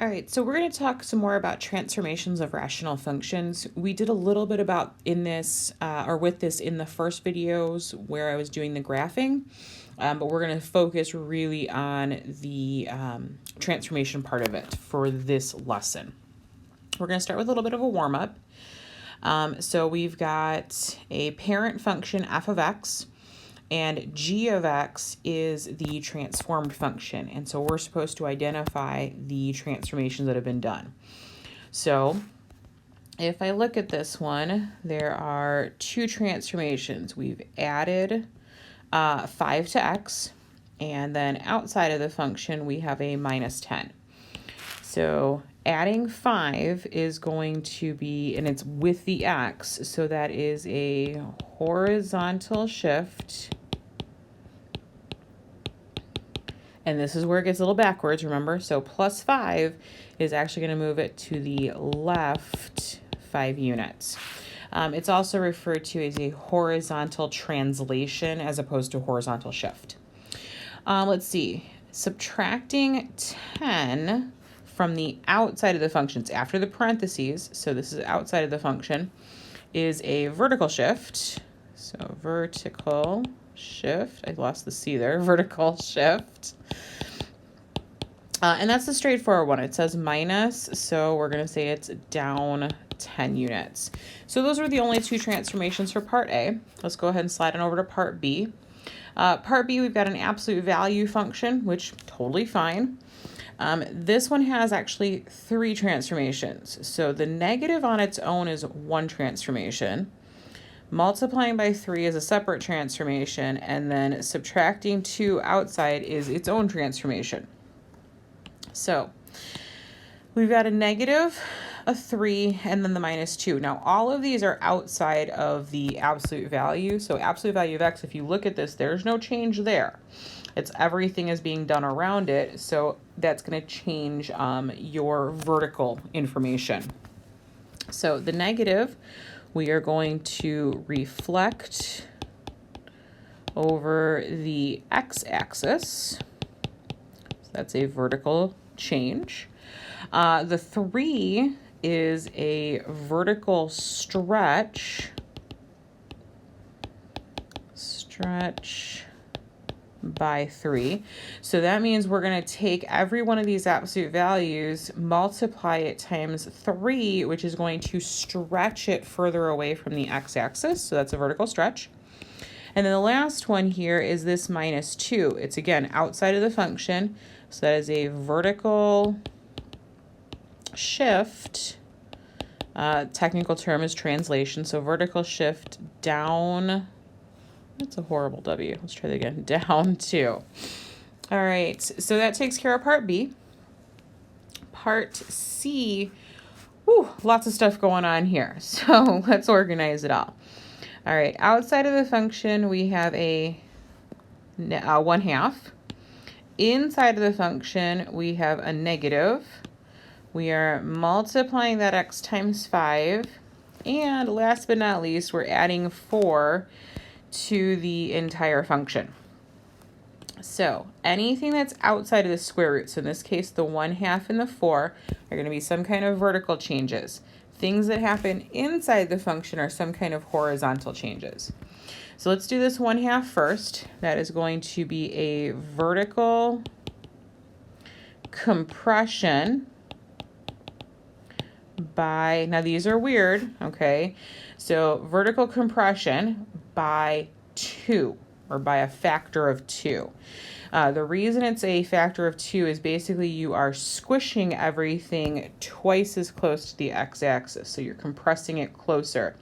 All right, so we're going to talk some more about transformations of rational functions. We did a little bit about with this in the first videos where I was doing the graphing, but we're going to focus really on the transformation part of it for this lesson. We're going to start with a little bit of a warm-up. So we've got a parent function f of x, and g of x is the transformed function. And so we're supposed to identify the transformations that have been done. So if I look at this one, there are two transformations. We've added 5 to x, and then outside of the function, we have a minus 10. So adding 5 is going to be, and it's with the x, so that is a horizontal shift. And this is where it gets a little backwards, remember? So plus 5 is actually going to move it to the left 5 units. It's also referred to as a horizontal translation as opposed to horizontal shift. Let's see. Subtracting 10 from the outside of the functions after the parentheses, so this is outside of the function, is a vertical shift. So vertical shift, I lost the C there, vertical shift. And that's the straightforward one. It says minus, so we're going to say it's down 10 units. So those are the only two transformations for part A. Let's go ahead and slide on over to part B. Part B, we've got an absolute value function, which totally fine. This one has actually 3 transformations. So the negative on its own is 1 transformation. Multiplying by 3 is a separate transformation, and then subtracting 2 outside is its own transformation. So we've got a negative, a 3, and then the minus 2. Now all of these are outside of the absolute value. So absolute value of x, if you look at this, there's no change there. It's everything is being done around it, so that's going to change your vertical information. So the negative, we are going to reflect over the x-axis. So that's a vertical change. The 3 is a vertical stretch by 3. So that means we're going to take every one of these absolute values, multiply it times 3, which is going to stretch it further away from the x-axis. So that's a vertical stretch. And then the last one here is this minus 2. It's again outside of the function. So that is a vertical shift. Technical term is translation. So vertical shift down. That's a horrible W. Let's try that again. Down 2. All right. So that takes care of part B. Part C. Lots of stuff going on here. So let's organize it all. All right. Outside of the function, we have a 1/2. Inside of the function, we have a negative. We are multiplying that x times 5. And last but not least, we're adding 4 to the entire function. So anything that's outside of the square root, so in this case the 1/2 and the 4 are going to be some kind of vertical changes. Things that happen inside the function are some kind of horizontal changes. So let's do this 1/2 first. That is going to be a vertical compression by, now these are weird, okay? So vertical compression by 2, or by a factor of 2. The reason it's a factor of 2 is basically you are squishing everything twice as close to the x-axis, so you're compressing it closer.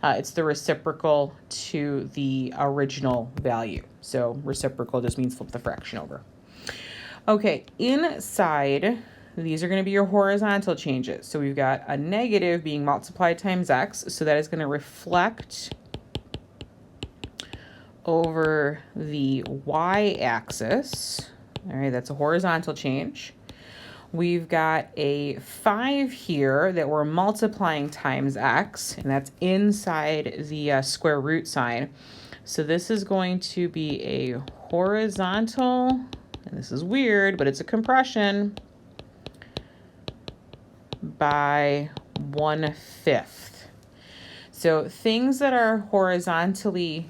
It's the reciprocal to the original value. So reciprocal just means flip the fraction over. Okay, inside, these are going to be your horizontal changes. So we've got a negative being multiplied times x, so that is going to reflect over the y-axis. All right, that's a horizontal change. We've got a 5 here that we're multiplying times x, and that's inside the square root sign. So this is going to be a horizontal, and this is weird, but it's a compression by 1/5. So things that are horizontally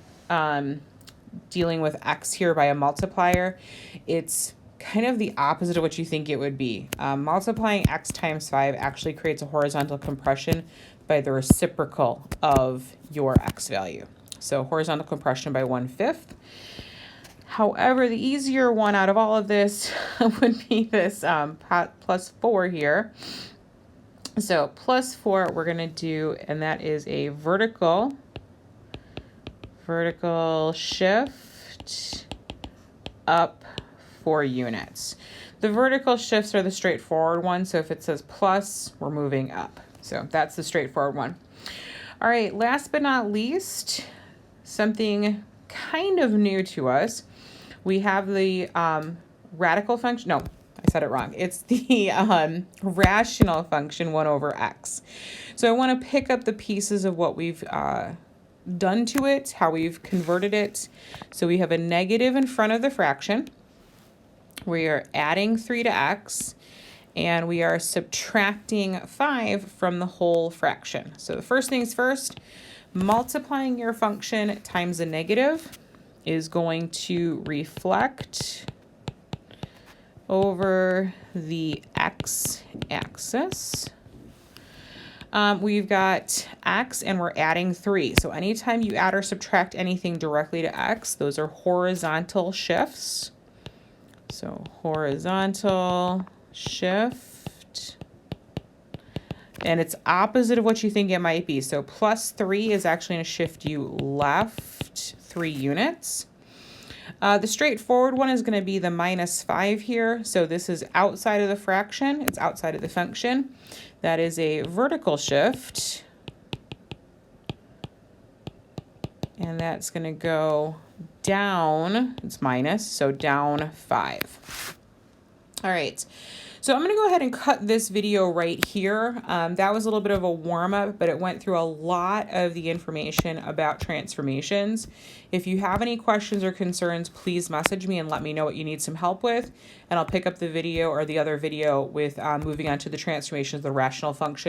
dealing with x here by a multiplier, it's kind of the opposite of what you think it would be. Multiplying x times 5 actually creates a horizontal compression by the reciprocal of your x value. So horizontal compression by 1/5. However, the easier one out of all of this would be this plus 4 here. So plus 4 we're going to do, and that is a vertical shift up 4 units. The vertical shifts are the straightforward one. So if it says plus, we're moving up. So that's the straightforward one. All right, last but not least, something kind of new to us. We have the radical function. No, I said it wrong. It's the rational function 1 over x. So I want to pick up the pieces of what we've done to it, how we've converted it. So we have a negative in front of the fraction. We are adding 3 to x, and we are subtracting 5 from the whole fraction. So the first things first, multiplying your function times a negative is going to reflect over the x-axis. We've got x and we're adding 3. So anytime you add or subtract anything directly to x, those are horizontal shifts. So horizontal shift. And it's opposite of what you think it might be. So plus 3 is actually going to shift you left 3 units. The straightforward one is going to be the minus 5 here. So this is outside of the fraction. It's outside of the function. That is a vertical shift. And that's going to go down. It's minus, so down 5. All right. So I'm going to go ahead and cut this video right here. That was a little bit of a warm-up, but it went through a lot of the information about transformations. If you have any questions or concerns, please message me and let me know what you need some help with, and I'll pick up the video or the other video with moving on to the transformations of the rational function.